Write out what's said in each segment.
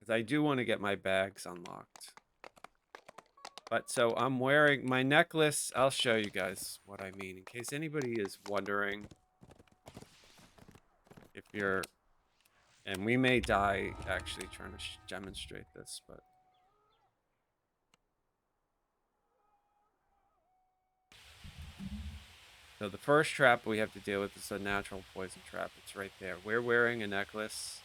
Because I do want to get my bags unlocked. But so I'm wearing my necklace. I'll show you guys what I mean in case anybody is wondering if you're... And we may die actually trying to demonstrate this, but... So the first trap we have to deal with is a natural poison trap. It's right there. We're wearing a necklace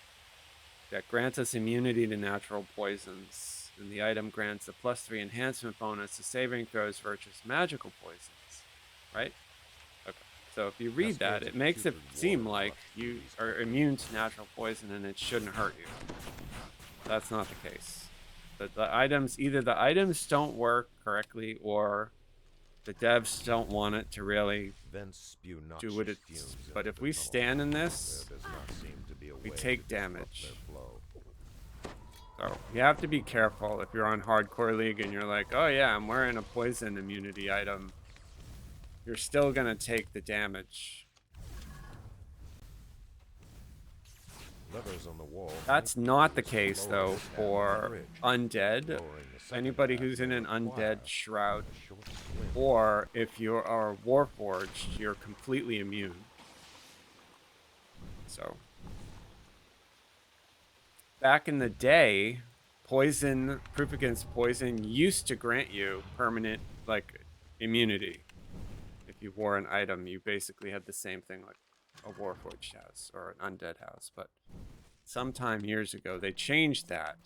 that grants us immunity to natural poisons. And the item grants a +3 enhancement bonus to saving throws versus magical poisons. Right? Okay. So if you read that, it makes it seem like you are immune to natural poison and it shouldn't hurt you. That's not the case. But the items, either the items don't work correctly or the devs don't want it to really do what it's... But if we stand in this, we take damage. So you have to be careful if you're on Hardcore League and you're like, oh yeah, I'm wearing a poison immunity item. You're still gonna take the damage. Levers on the wall. That's not the case though for undead. Anybody who's in an undead shroud, or if you are warforged, you're completely immune. So back in the day, poison, proof against poison used to grant you permanent like immunity. If you wore an item, you basically had the same thing like a warforged has or an undead house, but sometime years ago they changed that.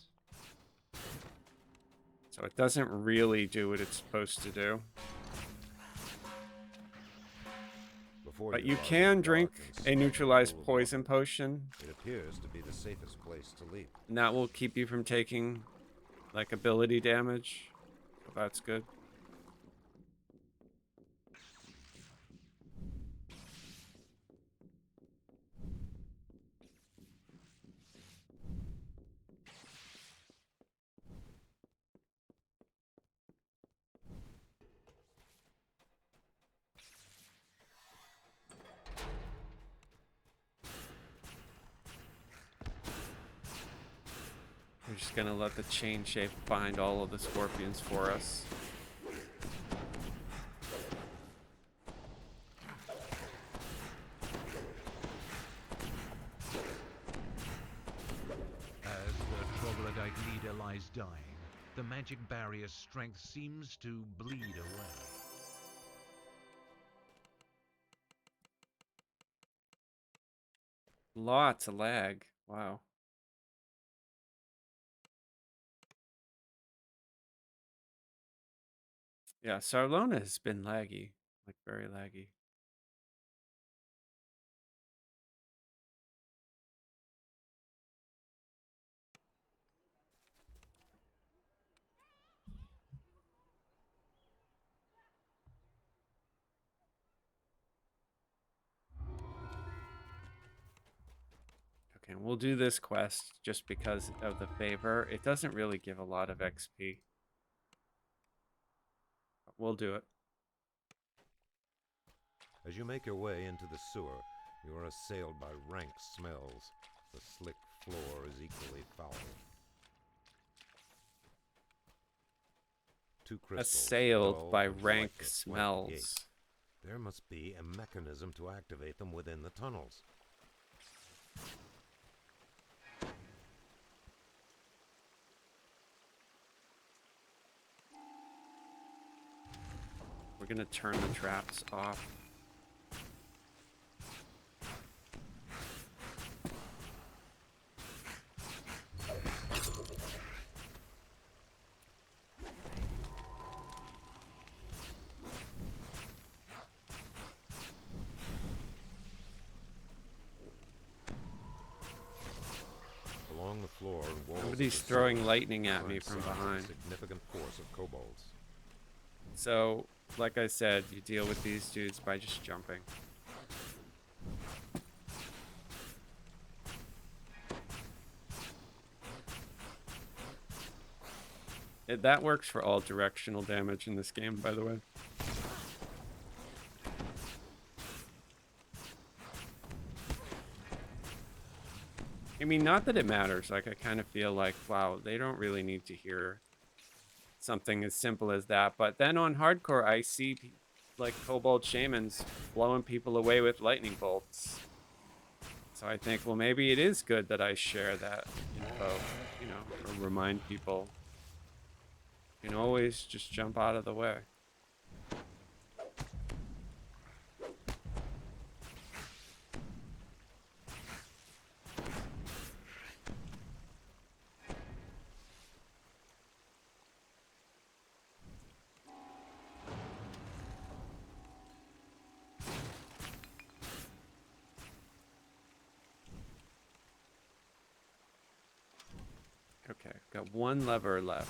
So it doesn't really do what it's supposed to do. But you can drink a neutralized poison potion. It appears to be the safest place to leap. And that will keep you from taking like ability damage. So that's good. We're just gonna let the chain shape find all of the scorpions for us. As the troglodyte leader lies dying, the magic barrier's strength seems to bleed away. Lots of lag. Wow. Yeah, Sarlona has been laggy, like very laggy. Okay, we'll do this quest just because of the favor. It doesn't really give a lot of XP. But we'll do it. As you make your way into the sewer, you are assailed by rank smells. The slick floor is equally foul. Two crystals, Assailed by dull and rank lifeless like the gate. smells. There must be a mechanism to activate them within the tunnels. We're gonna turn the traps off. Along the floor and walls. Somebody's throwing lightning at me from behind. Significant force of kobolds. So, like I said, you deal with these dudes by just jumping. That works for all directional damage in this game, by the way. I mean, not that it matters. Like, I kind of feel like, wow, they don't really need to hear something as simple as that. But then on hardcore, I see like kobold shamans blowing people away with lightning bolts. So I think, well, maybe it is good that I share that info, you know, or remind people. You can always just jump out of the way. Okay, got one lever left.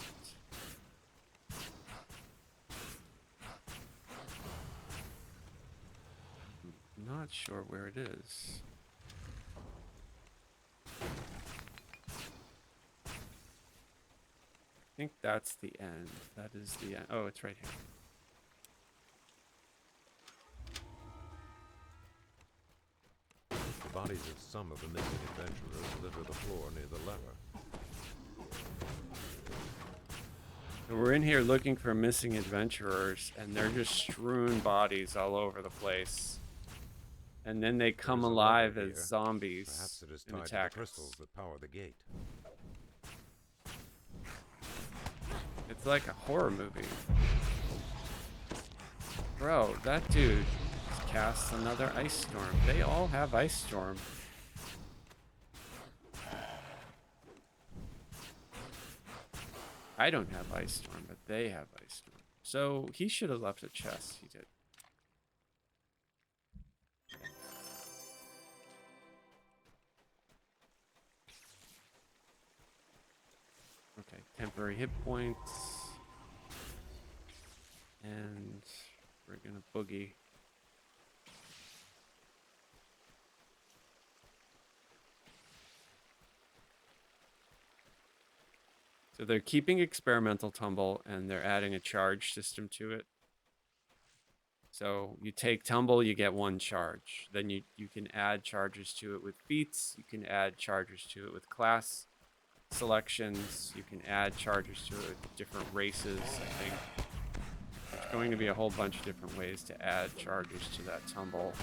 I'm not sure where it is. I think that's the end. That is the end. Oh, it's right here. The bodies of some of the missing adventurers litter the floor near the lever. So we're in here looking for missing adventurers, and they're just strewn bodies all over the place. And then they come alive as zombies. Perhaps it is and tied to attack the crystals us. that power the gate. It's like a horror movie. Bro, that dude casts another ice storm. They all have ice storm. I don't have ice storm, but they have ice storm. So he should have left a chest. He did. Okay, temporary hit points. And we're gonna boogie. So they're keeping experimental tumble and they're adding a charge system to it. So you take tumble, you get one charge. Then you can add charges to it with feats. You can add charges to it with class selections. You can add charges to it with different races, I think. There's going to be a whole bunch of different ways to add charges to that tumble.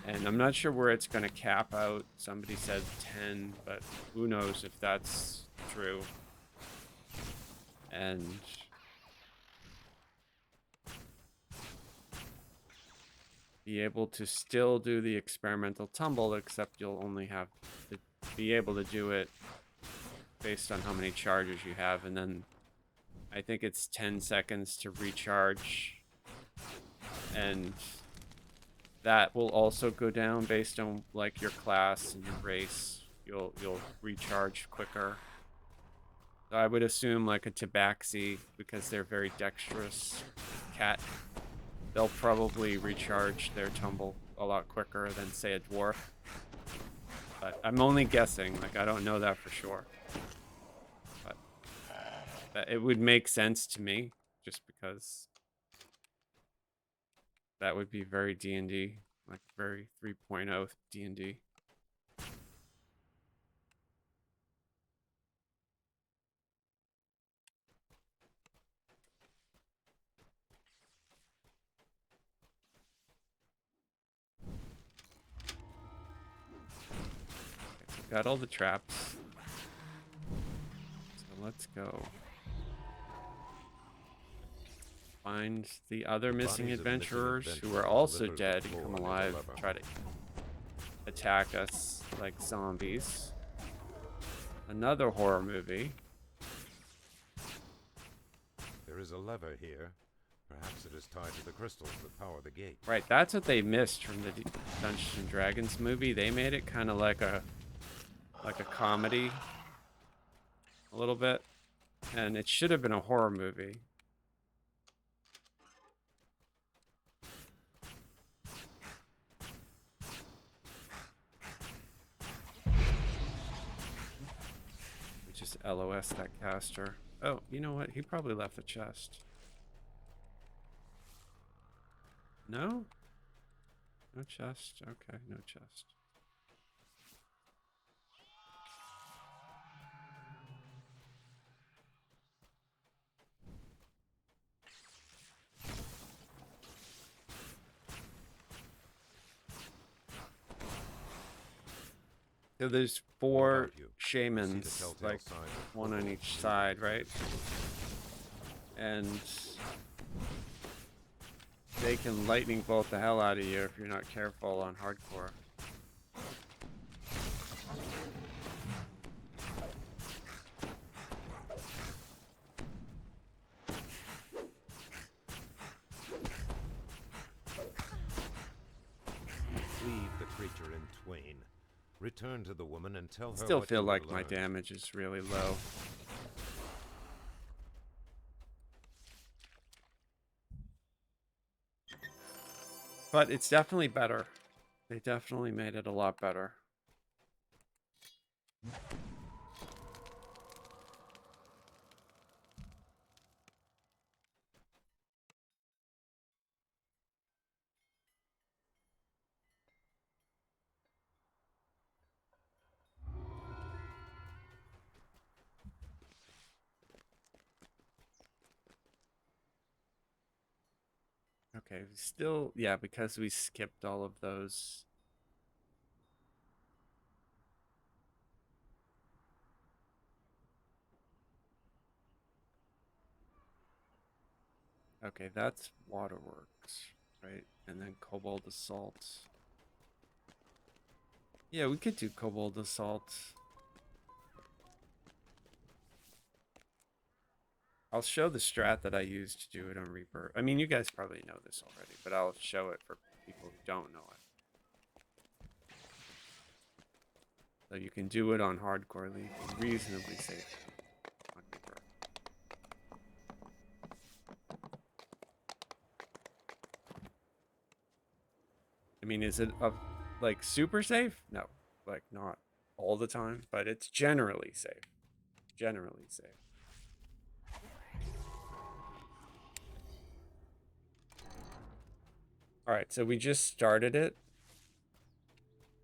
And I'm not sure where it's going to cap out. Somebody said 10, but who knows if that's true. And be able to still do the experimental tumble, except you'll only have to be able to do it based on how many charges you have. And then I think it's 10 seconds to recharge. And that will also go down based on like your class and your race. You'll recharge quicker. So I would assume like a tabaxi, because they're very dexterous cat, they'll probably recharge their tumble a lot quicker than say a dwarf. But I'm only guessing, like I don't know that for sure. But it would make sense to me, just because that would be very D&D, like very 3.0 D&D. Got all the traps. So let's go. Find the other missing adventurers who are also dead and come alive, try to attack us like zombies. Another horror movie. There is a lever here. Perhaps it is tied to the crystals that power the gate. Right, that's what they missed from the Dungeons and Dragons movie. They made it kind of like a comedy a little bit, and it should have been a horror movie. We just LOS that caster. Oh, you know what? He probably left the chest. No? No chest? Okay, no chest. So there's What 4 about you? See the shamans, telltale like signs of one on kobolds each moving side, through the right? sewers? And they can lightning bolt the hell out of you if you're not careful on hardcore. Cleave the creature in twain. Return to the woman and tell her Still what feel you like have my learned. damage is really low. But it's definitely better. They definitely made it a lot better. Okay, we still, yeah, because we skipped all of those. Okay, that's waterworks, right? And then cobalt assault. Yeah, we could do cobalt assault. I'll show the strat that I used to do it on Reaper. I mean, you guys probably know this already, but I'll show it for people who don't know it. So you can do it on Hardcore League reasonably safe on Reaper. I mean, is it like super safe? No, like not all the time, but it's generally safe. Generally safe. All right, so we just started it.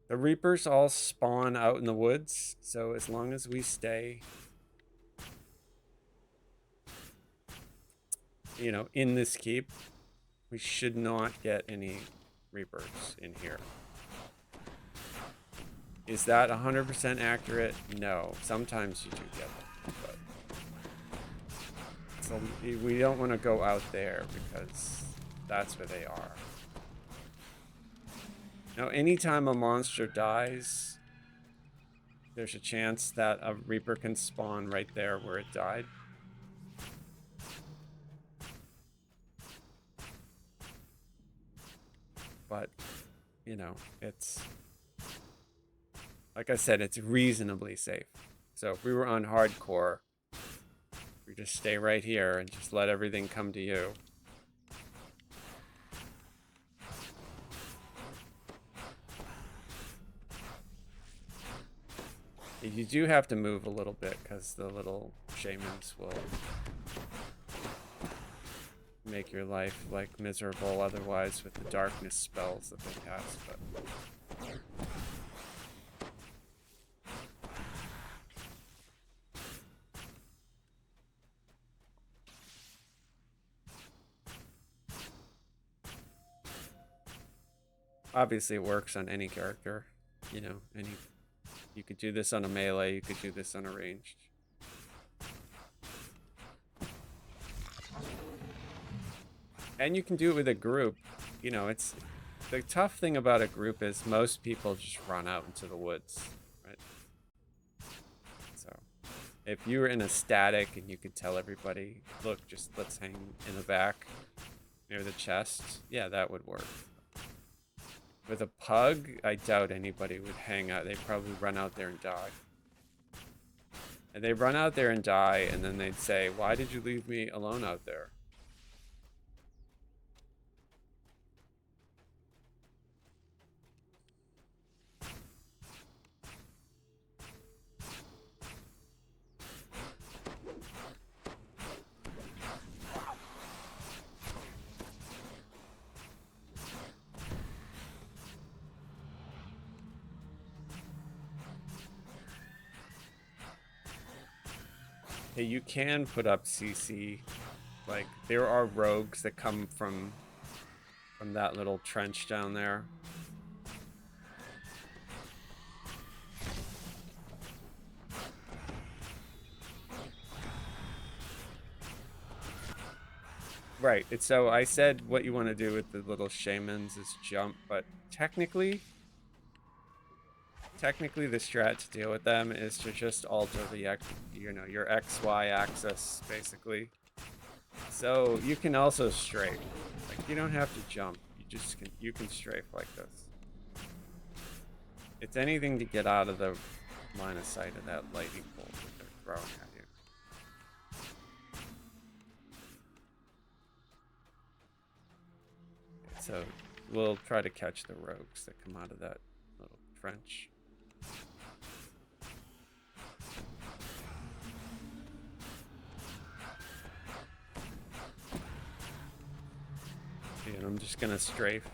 The Reapers all spawn out in the woods, so as long as we stay, you know, in this keep, we should not get any Reapers in here. Is that 100% accurate? No. Sometimes you do get them, but so we don't want to go out there because that's where they are. Now, anytime a monster dies, there's a chance that a Reaper can spawn right there where it died. But, you know, it's, like I said, it's reasonably safe. So if we were on hardcore, we just stay right here and just let everything come to you. You do have to move a little bit because the little shamans will make your life like miserable otherwise with the darkness spells that they cast. But obviously it works on any character, you know, you could do this on a melee, you could do this on a ranged. And you can do it with a group. You know, it's the tough thing about a group is most people just run out into the woods, right? So if you were in a static and you could tell everybody, look, just let's hang in the back near the chest, yeah, that would work. With a pug, I doubt anybody would hang out. They'd probably run out there and die. And they run out there and die, and then they'd say, why did you leave me alone out there? Hey, you can put up CC. Like, there are rogues that come from that little trench down there. Right. It's so I said what you want to do with the little shamans is jump, but technically the strat to deal with them is to just alter the your XY axis basically. So you can also strafe. Like you don't have to jump. You can strafe like this. It's anything to get out of the line of sight of that lightning bolt that they're throwing at you. So we'll try to catch the rogues that come out of that little trench. And I'm just gonna strafe.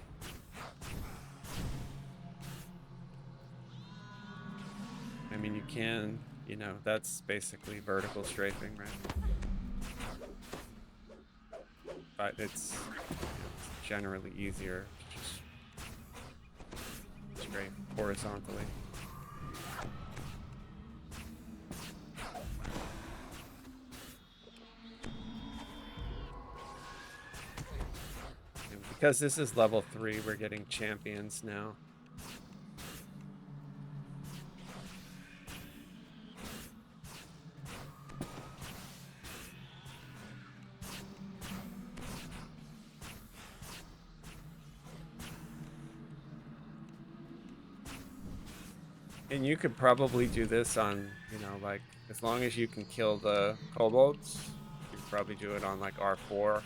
I mean, you can, that's basically vertical strafing, right? But it's generally easier to just strafe horizontally. And because this is level 3, we're getting champions now. And you could probably do this on, like, as long as you can kill the kobolds, you could probably do it on, like, R4.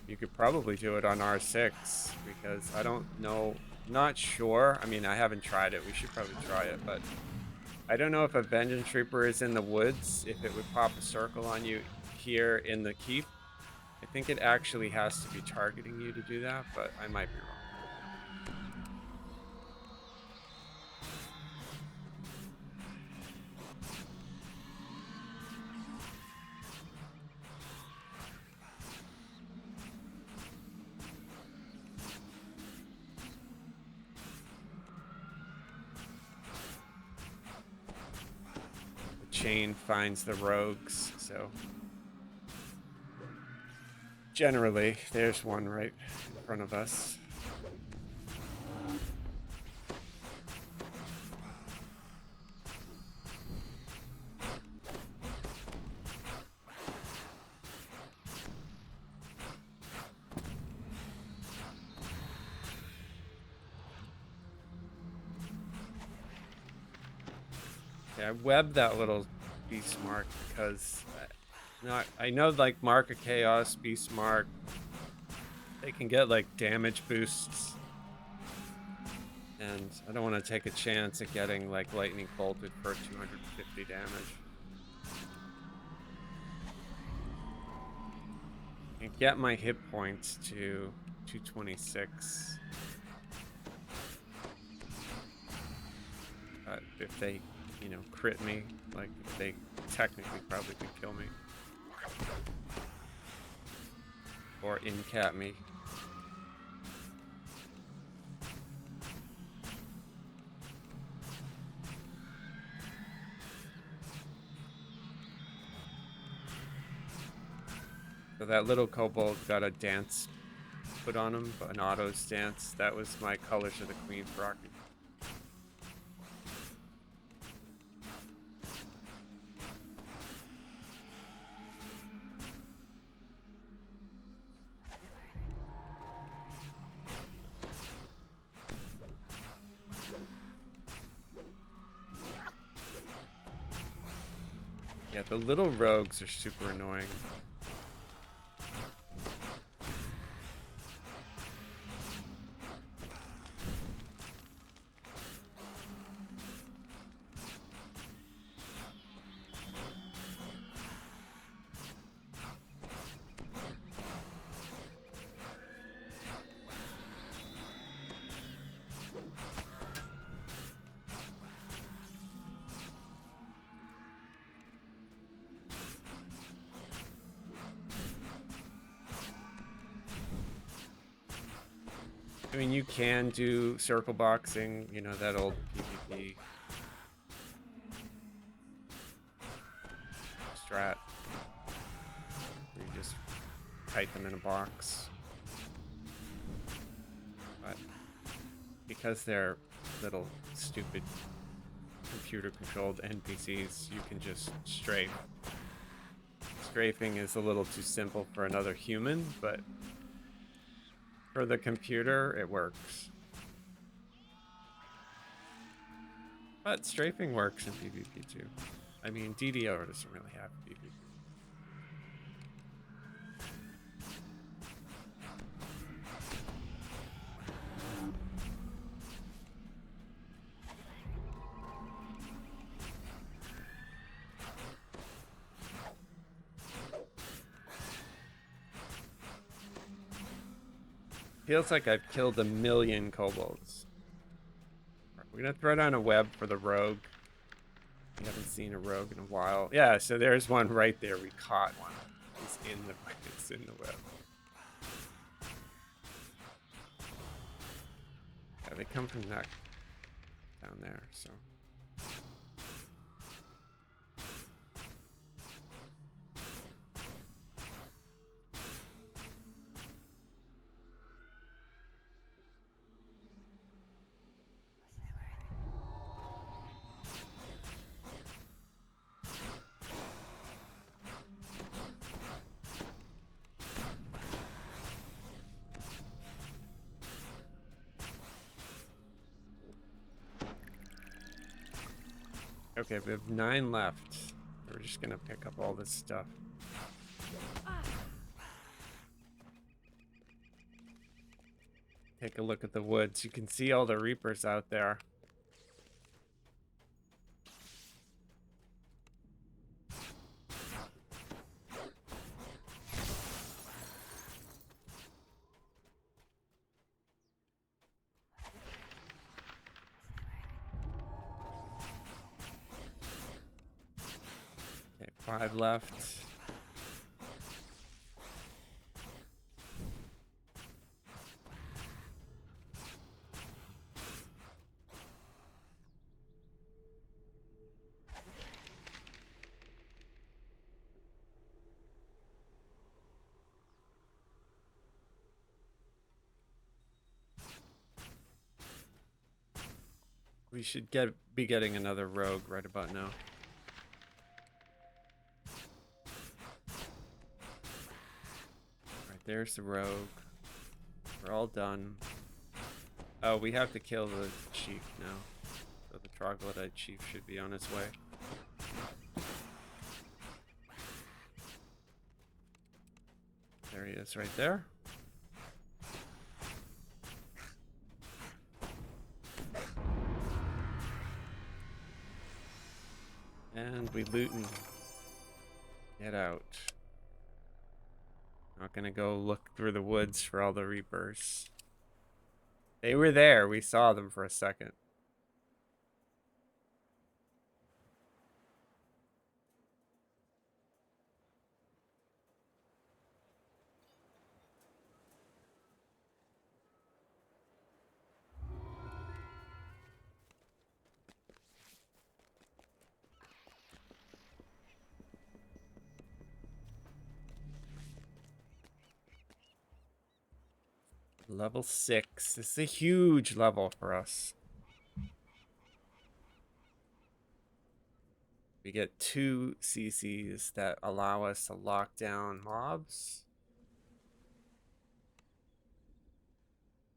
You could probably do it on R6, because I don't know, not sure. I mean, I haven't tried it. We should probably try it, but I don't know if a Vengeance Reaper is in the woods, if it would pop a circle on you here in the keep. I think it actually has to be targeting you to do that, but I might be wrong. Chain finds the rogues, so generally there's one right in front of us. Yeah, I webbed that little beast mark because I know like Mark of Chaos, beast mark, they can get like damage boosts, and I don't want to take a chance at getting like lightning bolted for 250 damage. And get my hit points to 226. But if they crit me, like they technically probably could kill me or in-cap me. So that little kobold got a dance put on him, an auto stance. That was my Colors of the Queen proccing. Yeah, the little rogues are super annoying. I mean, you can do circle boxing, that old PvP strat. Where you just type them in a box. But because they're little stupid computer-controlled NPCs, you can just strafe. Strafing is a little too simple for another human, but for the computer, it works. But strafing works in PvP too. I mean, DDO doesn't really have PvP. Feels like I've killed 1,000,000 kobolds. We're gonna throw down a web for the rogue. We haven't seen a rogue in a while. Yeah, so there's one right there. We caught one. It's in the web. Yeah, they come from that down there, so. Okay, we have 9 left. We're just gonna pick up all this stuff. Take a look at the woods. You can see all the reapers out there. Okay, 5 left. We should be getting another rogue right about now. Right, there's the rogue. We're all done. Oh, we have to kill the chief now. So the troglodyte chief should be on his way. There he is right there. And we loot and get out. Not gonna go look through the woods for all the reapers. They were there. We saw them for a second. Level 6. This is a huge level for us. We get 2 CCs that allow us to lock down mobs.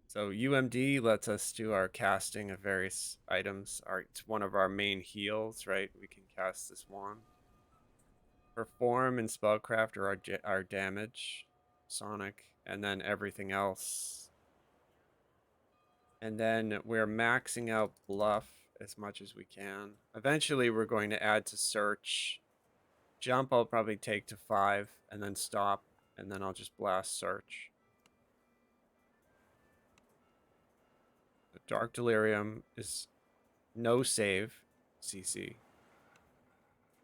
So UMD lets us do our casting of various items. It's one of our main heals, right? We can cast this wand. Perform and spellcraft are our damage, sonic, and then everything else. And then we're maxing out bluff as much as we can. Eventually, we're going to add to search. Jump I'll probably take to 5 and then stop, and then I'll just blast search. The Dark Delirium is no save CC.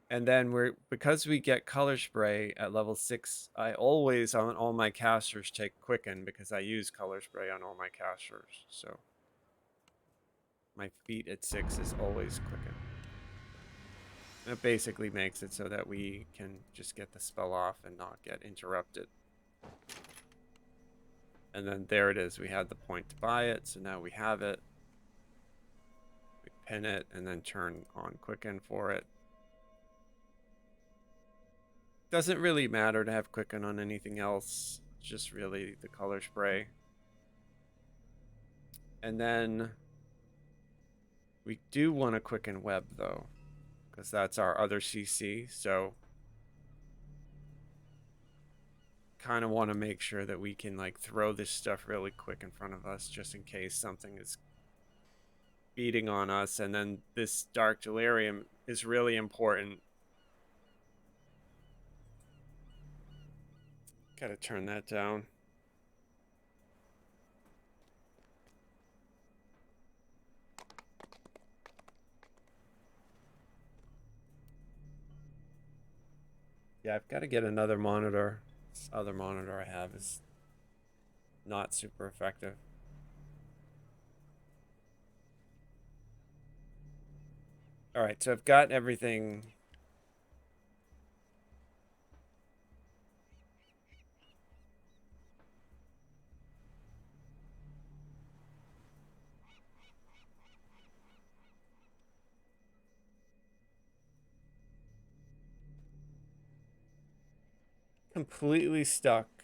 And then because we get color spray at level 6, I always on all my casters take quicken because I use color spray on all my casters. So my feat at 6 is always quicken. It basically makes it so that we can just get the spell off and not get interrupted. And then there it is. We had the point to buy it, so now we have it. We pin it and then turn on Quicken for it. Doesn't really matter to have Quicken on anything else. It's just really the color spray. And then we do want to Quicken Web though, because that's our other CC. So kind of want to make sure that we can like throw this stuff really quick in front of us just in case something is beating on us. And then this Dark Delirium is really important. Gotta turn that down. Yeah, I've got to get another monitor. This other monitor I have is not super effective. All right, so I've got everything. Completely stuck